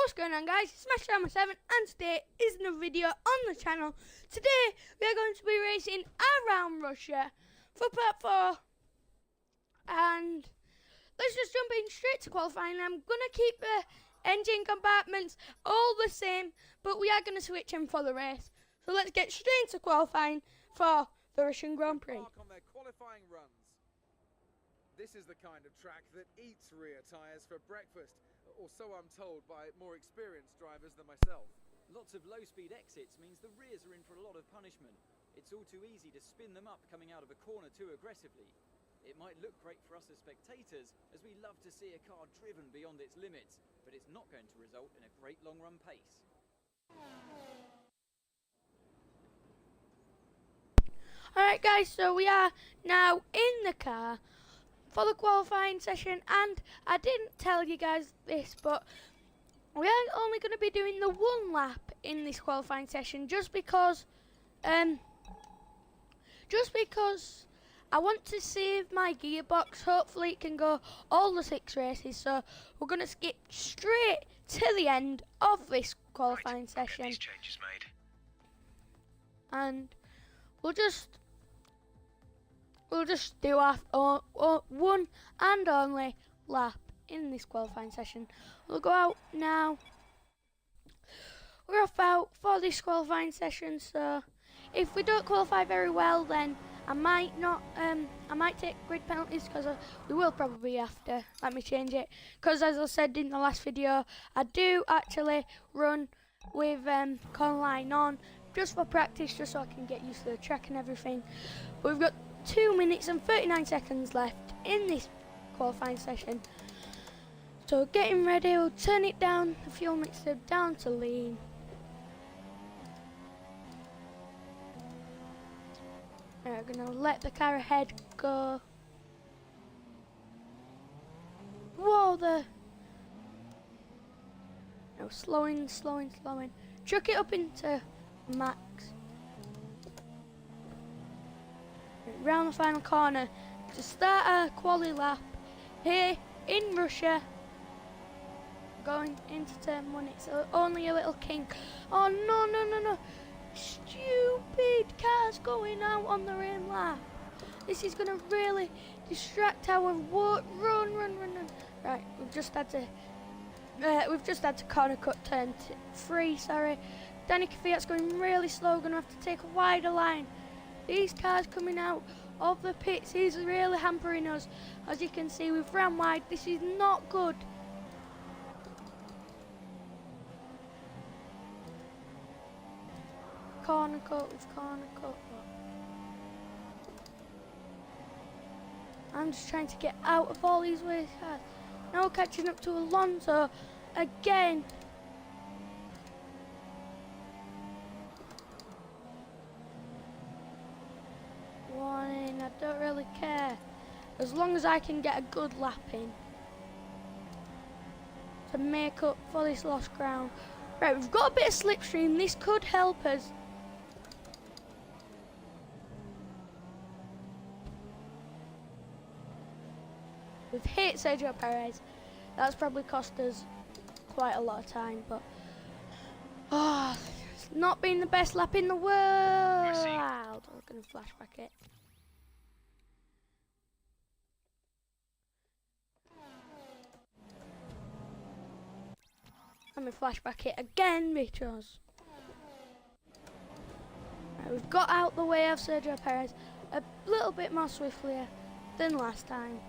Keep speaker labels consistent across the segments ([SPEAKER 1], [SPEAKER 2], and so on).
[SPEAKER 1] What's going on, guys? It's Smash7 and today is another video on the channel. Today we are going to be racing around Russia for part 4, and let's just jump in straight to qualifying. I'm going to keep the engine compartments all the same, but we are going to switch them for the race. So let's get straight into qualifying for the Russian Grand Prix.
[SPEAKER 2] On their qualifying runs. This is the kind of track that eats rear tyres for breakfast, or so I'm told by more experienced drivers than myself.
[SPEAKER 3] Lots of low-speed exits means the rears are in for a lot of punishment. It's all too easy to spin them up coming out of a corner too aggressively. It might look great for us as spectators, as we love to see a car driven beyond its limits, but it's not going to result in a great long-run pace.
[SPEAKER 1] Alright guys, so we are now in the car for the qualifying session, and I didn't tell you guys this, but we are only going to be doing the one lap in this qualifying session just because I want to save my gearbox. Hopefully it can go all the 6 races, so we're going to skip straight to the end of this qualifying session.
[SPEAKER 4] These changes made.
[SPEAKER 1] And we'll just do our one and only lap in this qualifying session. We'll go out now. We're off out for this qualifying session, so if we don't qualify very well, then I might take grid penalties, because we will probably have to. Let me change it, because as I said in the last video, I do actually run with corner line on just for practice, just so I can get used to the track and everything. But we've got 2 minutes and 39 seconds left in this qualifying session. So getting ready, we'll turn it down, the fuel mixer down to lean. We're going to let the car ahead go. Whoa, no, slowing. Chuck it up into max. Round the final corner to start a quali lap here in Russia. Going into turn 1, it's only a little kink. Oh no. Stupid cars going out on the rain lap. This is going to really distract our run. Right, we've just had to corner cut turn 3, sorry. Danica Fiat's going really slow, going to have to take a wider line. These cars coming out of the pits is really hampering us. As you can see, we've ran wide. This is not good. Corner cut. I'm just trying to get out of all these ways cars. Now catching up to Alonso again. I don't really care, as long as I can get a good lap in to make up for this lost ground. Right, we've got a bit of slipstream. This could help us. We've hit Sergio Perez. That's probably cost us quite a lot of time, but it's not been the best lap in the world. I'm going to flashback it. Let me flashback it again, because we've got out the way of Sergio Perez a little bit more swiftly than last time.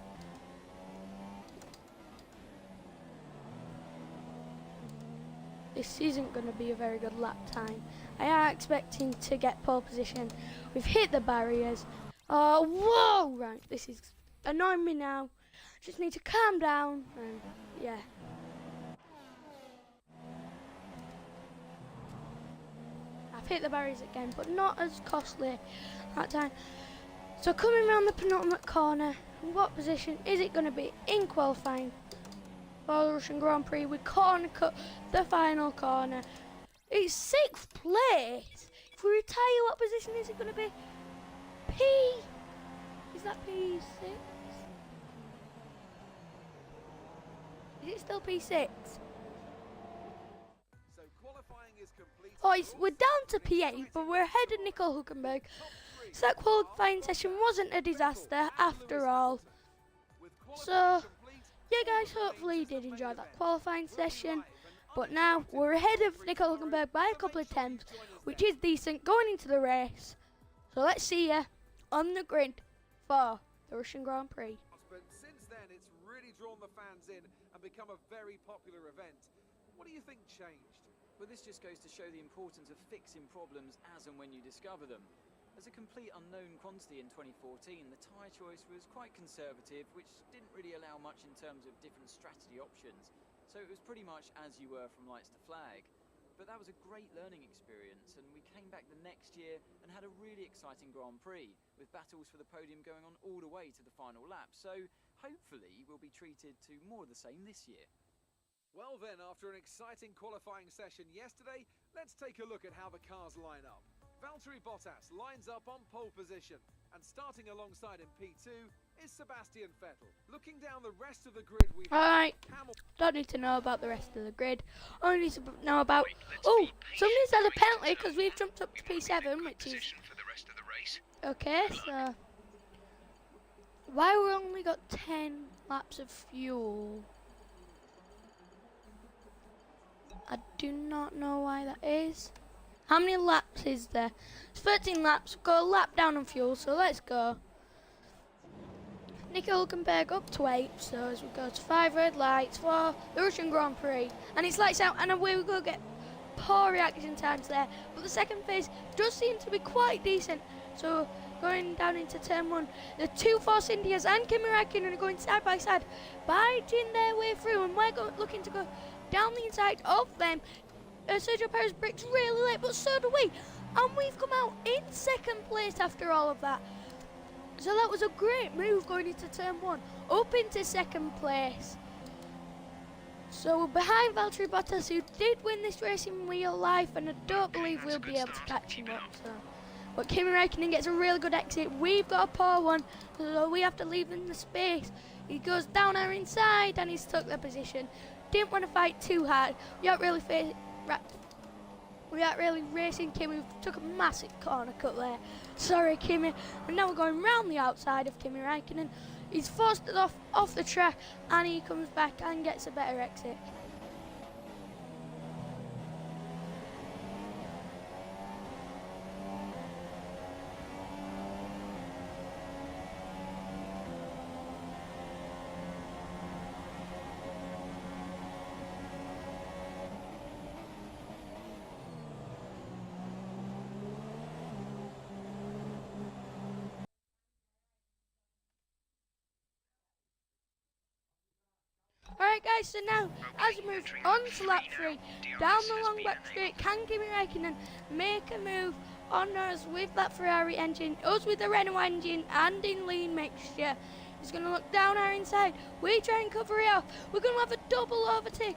[SPEAKER 1] This isn't going to be a very good lap time. I am expecting to get pole position. We've hit the barriers. Oh, whoa! Right, this is annoying me now. Just need to calm down. And yeah. I've hit the barriers again, but not as costly that time. So coming around the penultimate corner, what position is it going to be in qualifying for the Russian Grand Prix? We corner cut the final corner. It's 6th place. If we retire, what position is it going to be? P. Is that P6? Is it still P6?
[SPEAKER 2] is complete.
[SPEAKER 1] Boys, we're down to P8, but we're ahead of Nico Hulkenberg. So that qualifying session wasn't a disaster after all. So, yeah guys, hopefully you did enjoy that qualifying session. But now, we're ahead of Nico Hulkenberg by a couple of tenths, which is decent going into the race. So let's see you on the grid for the Russian Grand Prix.
[SPEAKER 2] But since then, it's really drawn the fans in and become a very popular event. What do you think changed?
[SPEAKER 3] But this just goes to show the importance of fixing problems as and when you discover them. As a complete unknown quantity in 2014, the tyre choice was quite conservative, which didn't really allow much in terms of different strategy options. So it was pretty much as you were from lights to flag. But that was a great learning experience, and we came back the next year and had a really exciting Grand Prix, with battles for the podium going on all the way to the final lap. So hopefully we'll be treated to more of the same this year.
[SPEAKER 2] Well then, after an exciting qualifying session yesterday, let's take a look at how the cars line up. Valtteri Bottas lines up on pole position, and starting alongside in P2 is Sebastian Vettel. Looking down the rest of the grid, we
[SPEAKER 1] Alright,
[SPEAKER 2] Hamilton.
[SPEAKER 1] don't need to know about the rest of the grid. Only need to know about... Oh, somebody's had a penalty because we've jumped up to P7, which is... Okay, so... Why we only got 10 laps of fuel? I do not know why that is. How many laps is there? It's 13 laps. We've got a lap down on fuel, so let's go. Nico Hulkenberg up to 8, so as we go to 5 red lights for the Russian Grand Prix. And it's lights out, and away we go, get poor reaction times there. But the second phase does seem to be quite decent. So going down into turn 1, the two Force Indias and Kimi Räikkönen are going side by side, biting their way through, and we're looking to go down the inside of them. Sergio Perez brakes really late, but so do we. And we've come out in second place after all of that. So that was a great move going into turn 1, up into second place. So we're behind Valtteri Bottas, who did win this race in real life, and I don't believe we'll be able to catch him up. So. But Kimi Räikkönen gets a really good exit. We've got a poor one, so we have to leave in the space. He goes down our inside, and he's took the position. Didn't want to fight too hard. We aren't really racing Kimi. We took a massive corner cut there. Sorry, Kimi. And now we're going round the outside of Kimi Räikkönen. He's forced it off the track, and he comes back and gets a better exit. Alright guys, so now as we move on to lap 3, down the long back straight, can Kimi Räikkönen make a move on us with that Ferrari engine, us with the Renault engine and in lean mixture? He's going to look down our inside, we try and cover it off, we're going to have a double overtake,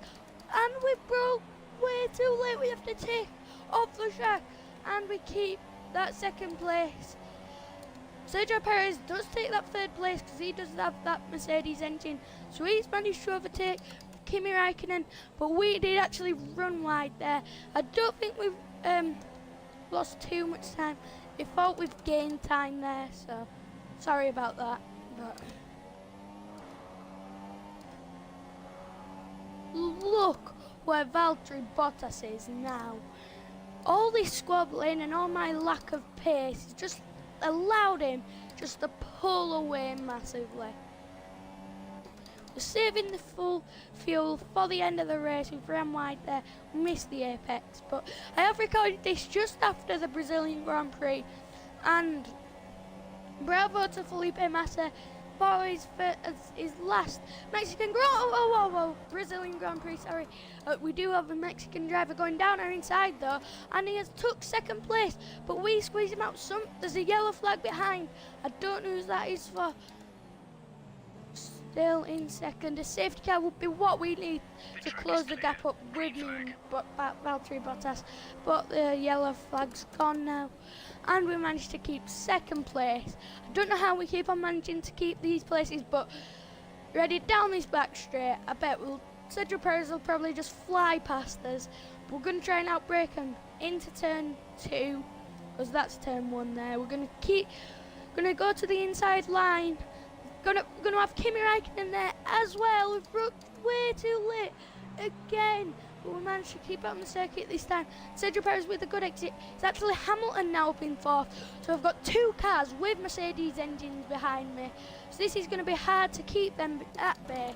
[SPEAKER 1] and we broke way too late. We have to take off the track, and we keep that second place. Sergio Perez does take that third place because he does have that Mercedes engine, so he's managed to overtake Kimi Räikkönen, but we did actually run wide there. I don't think we've lost too much time. I thought we've gained time there, so sorry about that. But look where Valtteri Bottas is now. All this squabbling and all my lack of pace just allowed him just to pull away massively. We're saving the full fuel for the end of the race. We've ran wide there, missed the apex, but I have recorded this just after the Brazilian Grand Prix, and bravo to Felipe Massa for his last Mexican Brazilian Grand Prix, sorry. We do have a Mexican driver going down our inside though, and he has took second place, but we squeeze him out. There's a yellow flag behind. I don't know who that is for. Still in second. A safety car would be what we need to close the gap up with me and Valtteri Bottas, but the yellow flag's gone now, and we managed to keep second place. I don't know how we keep on managing to keep these places, but ready down this back straight, I bet Sergio Perez will probably just fly past us, We're going to try and outbrake them into turn 2, because that's turn 1 there. We're going to go to the inside line. Gonna have Kimi Räikkönen there as well. We've broke way too late again, but we managed to keep it on the circuit this time. Sergio Perez with a good exit. It's actually Hamilton now up in 4th. So I've got 2 cars with Mercedes engines behind me. So this is going to be hard to keep them at bay.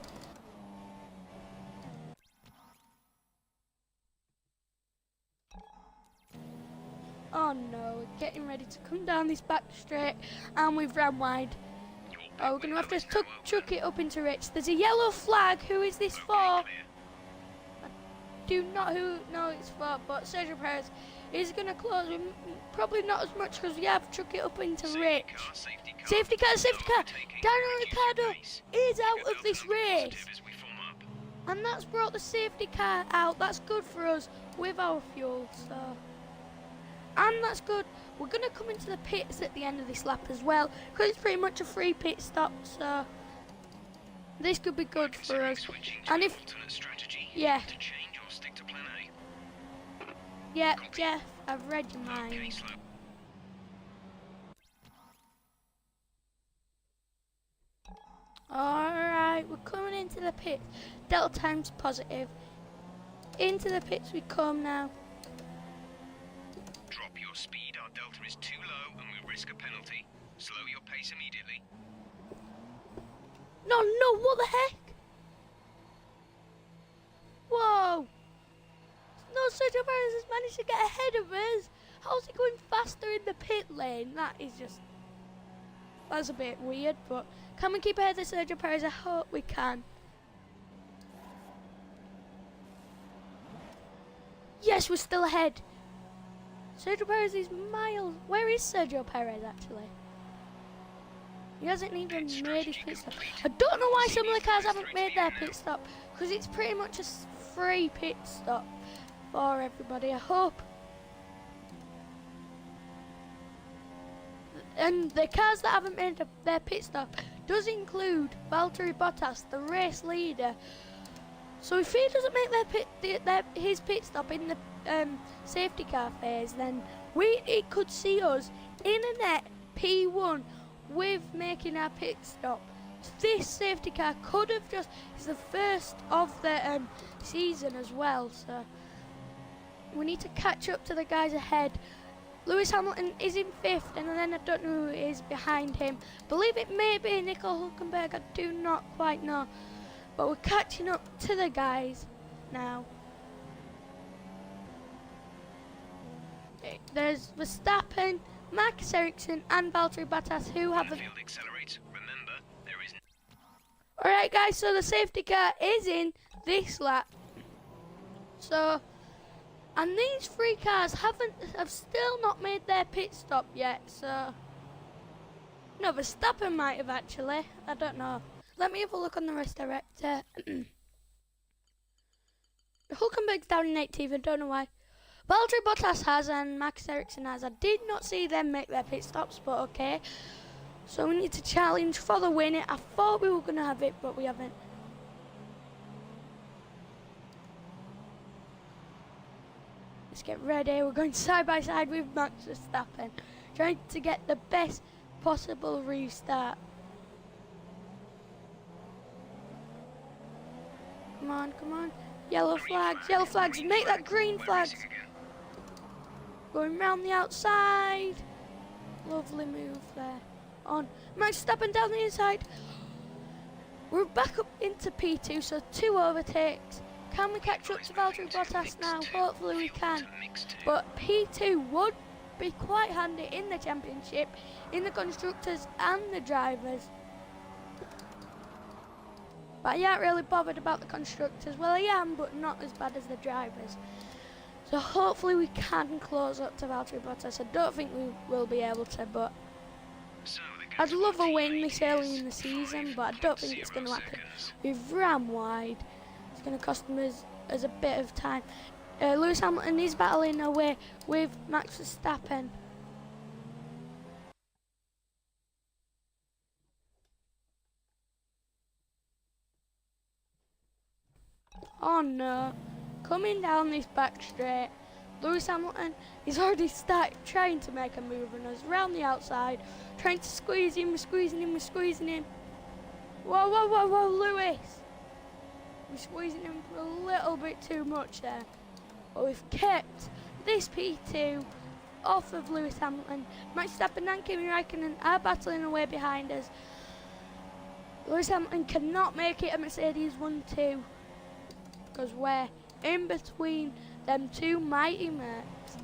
[SPEAKER 1] Oh no, we're getting ready to come down this back straight and we've ran wide. Oh, we're going to have to chuck it up into Rich. There's a yellow flag. Who is this for? I do not know it's for, but Sergio Perez is going to close. Probably not as much because we have chuck it up into Rich. Safety car, safety car. Daniel Ricciardo is out of this race. And that's brought the safety car out. That's good for us with our fuel, so... And that's good. We're going to come into the pits at the end of this lap as well, because it's pretty much a free pit stop, so this could be good for us. And if, yeah, Jeff, I've read your mind. Alright, we're coming into the pits. Delta time's positive. Into the pits we come now.
[SPEAKER 4] Drop your speed, our delta is too low and we risk a penalty. Slow your pace immediately.
[SPEAKER 1] No, what the heck? Whoa! No, Sergio Perez has managed to get ahead of us. How's he going faster in the pit lane? That's a bit weird, but can we keep ahead of Sergio Perez? I hope we can. Yes, we're still ahead. Sergio Perez is miles. Where is Sergio Perez actually? He hasn't even made his pit stop. I don't know why some of the cars haven't made their pit stop, because it's pretty much a free pit stop for everybody. I hope. And the cars that haven't made their pit stop does include Valtteri Bottas, the race leader. So if he doesn't make his pit stop in the safety car phase, then it could see us in a net P1 with making our pit stop. This safety car could have it's the first of the season as well, so we need to catch up to the guys ahead. Lewis Hamilton is in 5th, and then I don't know who is behind him. Believe it may be Nico Hülkenberg, I do not quite know. But we're catching up to the guys now. There's Verstappen, Marcus Ericsson and Valtteri Bottas who have the... Alright guys, so the safety car is in this lap. So, and these 3 cars have still not made their pit stop yet, so... No, Verstappen might have actually, I don't know. Let me have a look on the race director. Hülkenberg's down in 18th, I don't know why. Valtteri Bottas has and Max Ericsson has. I did not see them make their pit stops, but okay. So we need to challenge for the win. I thought we were going to have it, but we haven't. Let's get ready. We're going side by side with Max Verstappen, trying to get the best possible restart. Come on, come on. Yellow flags, make that green flags. Going round the outside. Lovely move there. On. Max Verstappen down the inside. We're back up into P2, so 2 overtakes. Can we catch up to Valtteri Bottas now? Hopefully we can. But P2 would be quite handy in the championship, in the constructors and the drivers. But I ain't really bothered about the constructors. Well, I am, but not as bad as the drivers. So hopefully we can close up to Valtteri Bottas. I don't think we will be able to, but I'd love a win this early in the season, but I don't think it's going to happen. We've ran wide. It's going to cost them as a bit of time. Lewis Hamilton is battling away with Max Verstappen. Oh no, coming down this back straight. Lewis Hamilton is already started trying to make a move on us around the outside, trying to squeeze him, we're squeezing him. Whoa, whoa, whoa, whoa, Lewis! We're squeezing him a little bit too much there. But we've kept this P2 off of Lewis Hamilton. Max Verstappen and Kimi Raikkonen are battling away behind us. Lewis Hamilton cannot make it a Mercedes 1-2 because we're in between them two mighty mates.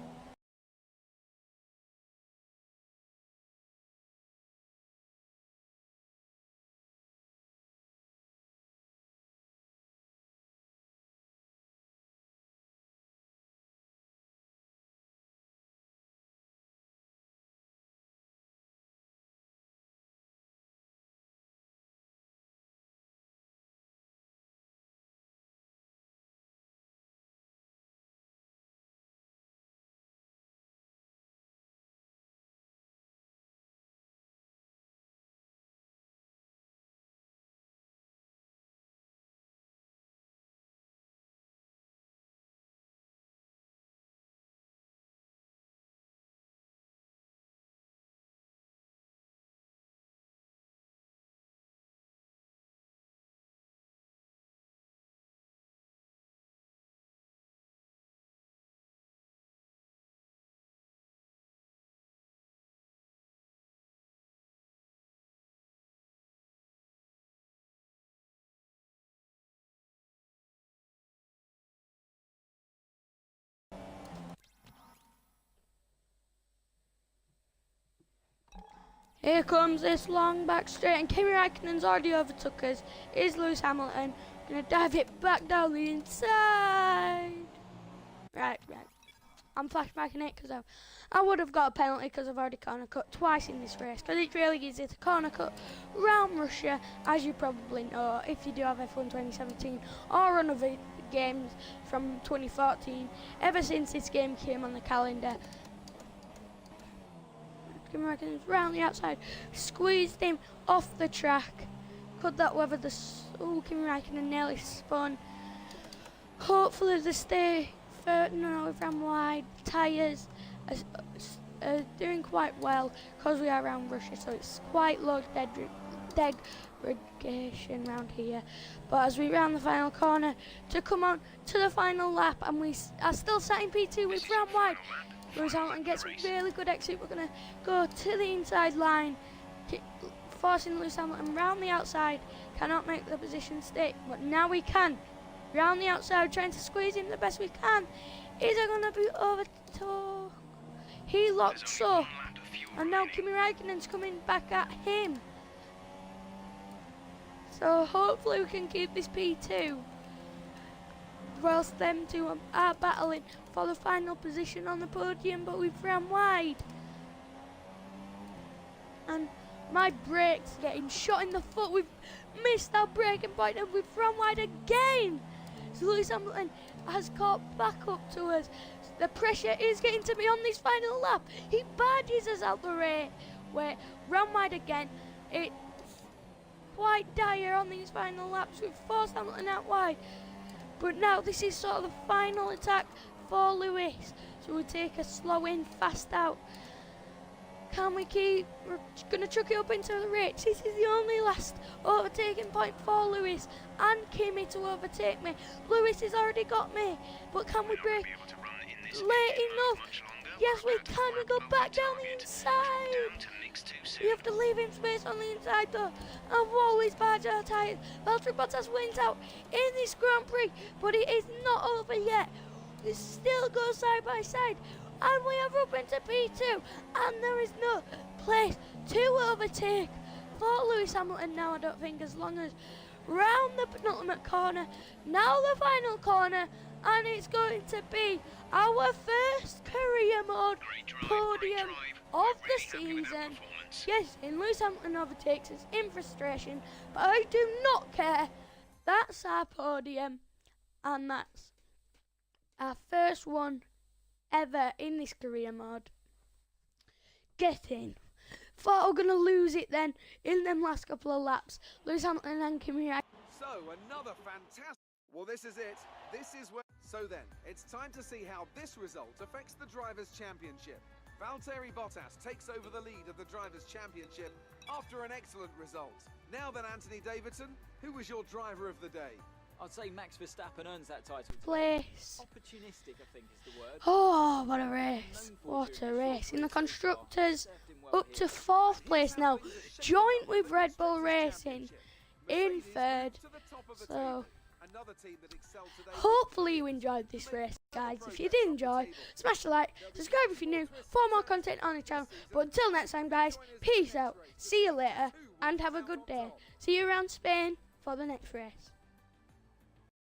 [SPEAKER 1] Here comes this long back straight, and Kimi Raikkonen's already overtook us. Is Lewis Hamilton gonna dive it back down the inside? Right. I'm flashbacking it because I would have got a penalty because I've already corner cut twice in this race. Because it's really easy to corner cut round Russia, as you probably know if you do have F1 2017 or run other games from 2014. Ever since this game came on the calendar. Kimi Raikkonen's round the outside, squeezed him off the track. Could that weather the... Oh, Kimi Raikkonen nearly spun. Hopefully they stay third. No, we've ran wide. Tyres are doing quite well because we are around Russia, so it's quite low degradation around here. But as we round the final corner to come on to the final lap, and we are still sat in P2, we've ran wide. Lewis Hamilton gets a really good exit. We're going to go to the inside line, forcing Lewis Hamilton round the outside. Cannot make the position stick, but now we can. Round the outside, trying to squeeze him the best we can. Is it going to be overtook? He locks up, and now Kimi Raikkonen's coming back at him. So hopefully we can keep this P2. Whilst them two are battling for the final position on the podium, but we've ran wide. And my brake's getting shot in the foot. We've missed our braking point and we've run wide again. So Lewis Hamilton has caught back up to us. The pressure is getting to me on this final lap. He barges us out the race. We're run wide again. It's quite dire on these final laps. We've forced Hamilton out wide. But now this is sort of the final attack for Lewis. So we take a slow in, fast out. Can we keep? We're going to chuck it up into the race. This is the only last overtaking point for Lewis and Kimi to overtake me. Lewis has already got me. But can we break late enough? Yes, we can. We go back down the inside. We have to leave him space on the inside though. And whoa, he's barged our tyres. Valtteri Bottas wins out in this Grand Prix, but it is not over yet. It still goes side by side. And we are up into P2. And there is no place to overtake for Lewis Hamilton now, I don't think, as long as round the penultimate corner. Now the final corner. And it's going to be our first career mode podium of the season. Yes, and Lewis Hamilton overtakes us in frustration, but I do not care. That's our podium, and that's our first one ever in this career mode. Get in. Thought I was going to lose it then in them last couple of laps. Lewis Hamilton and Kimi Raikkonen.
[SPEAKER 2] So, another fantastic... Well, this is it. This is where... So then, it's time to see how this result affects the Drivers' Championship. Valtteri Bottas takes over the lead of the Drivers' Championship after an excellent result. Now then, Anthony Davidson, who was your driver of the day?
[SPEAKER 3] I'd say Max Verstappen earns that title.
[SPEAKER 1] Place.
[SPEAKER 3] Opportunistic, I think, is the word.
[SPEAKER 1] Oh, what a race. What a race. In the Constructors, up to 4th place now. Joint with Red Bull Racing in 3rd. So, hopefully you enjoyed this race, guys. If you did enjoy, smash the like, subscribe if you're new for more content on the channel. But until next time, guys, peace out. See you later and have a good day. See you around Spain for the next race.